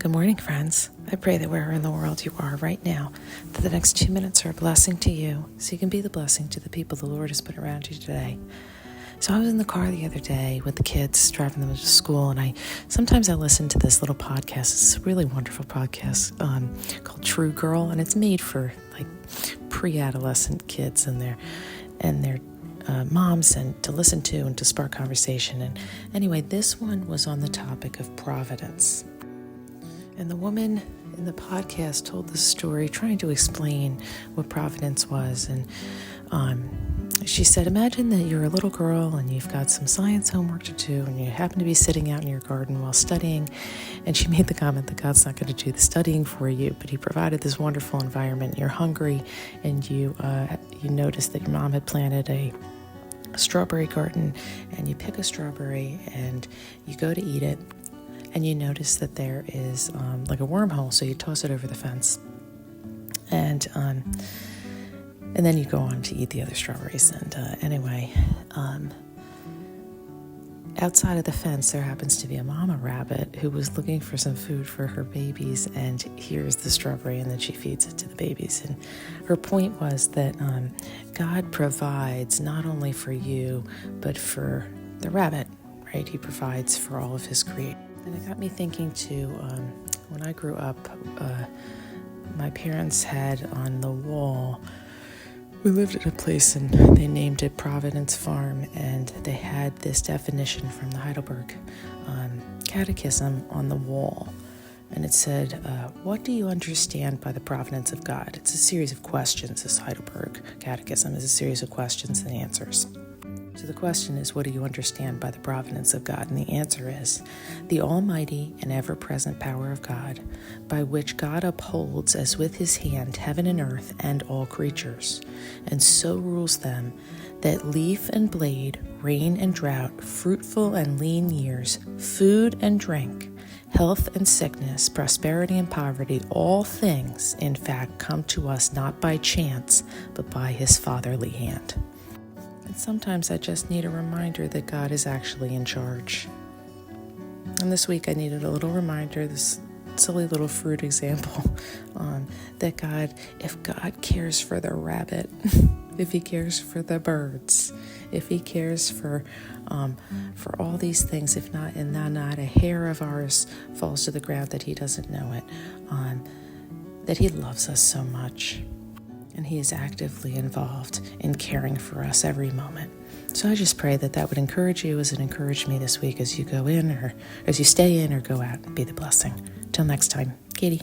Good morning, friends. I pray that wherever in the world you are right now, that the next 2 minutes are a blessing to you, so you can be the blessing to the people the Lord has put around you today. So I was in the car the other day with the kids, driving them to school, and sometimes I listen to this little podcast. It's a really wonderful podcast called True Girl, and it's made for like pre-adolescent kids and their moms, and to listen to and to spark conversation. And anyway, this one was on the topic of providence. And the woman in the podcast told the story trying to explain what providence was. And she said, imagine that you're a little girl and you've got some science homework to do, and you happen to be sitting out in your garden while studying. And she made the comment that God's not going to do the studying for you, but he provided this wonderful environment. You're hungry, and you noticed that your mom had planted a strawberry garden, and you pick a strawberry and you go to eat it, and you notice that there is like a wormhole, so you toss it over the fence, and then you go on to eat the other strawberries. And outside of the fence there happens to be a mama rabbit who was looking for some food for her babies, and here's the strawberry, and then she feeds it to the babies. And her point was that God provides not only for you but for the rabbit, right? He provides for all of his creation. And it got me thinking too, when I grew up, my parents had on the wall, we lived at a place and they named it Providence Farm, and they had this definition from the Heidelberg Catechism on the wall. And it said, what do you understand by the providence of God? It's a series of questions. This Heidelberg Catechism is a series of questions and answers. So the question is, what do you understand by the providence of God? And the answer is, the almighty and ever-present power of God, by which God upholds as with his hand heaven and earth and all creatures, and so rules them that leaf and blade, rain and drought, fruitful and lean years, food and drink, health and sickness, prosperity and poverty, all things, in fact, come to us not by chance, but by his fatherly hand. And sometimes I just need a reminder that God is actually in charge. And this week I needed a little reminder, this silly little fruit example, that God, if God cares for the rabbit, if he cares for the birds, if he cares for all these things, if not, and not a hair of ours falls to the ground that he doesn't know it, that he loves us so much. And he is actively involved in caring for us every moment. So I just pray that would encourage you as it encouraged me this week as you go in, or as you stay in or go out and be the blessing. Till next time, Katie.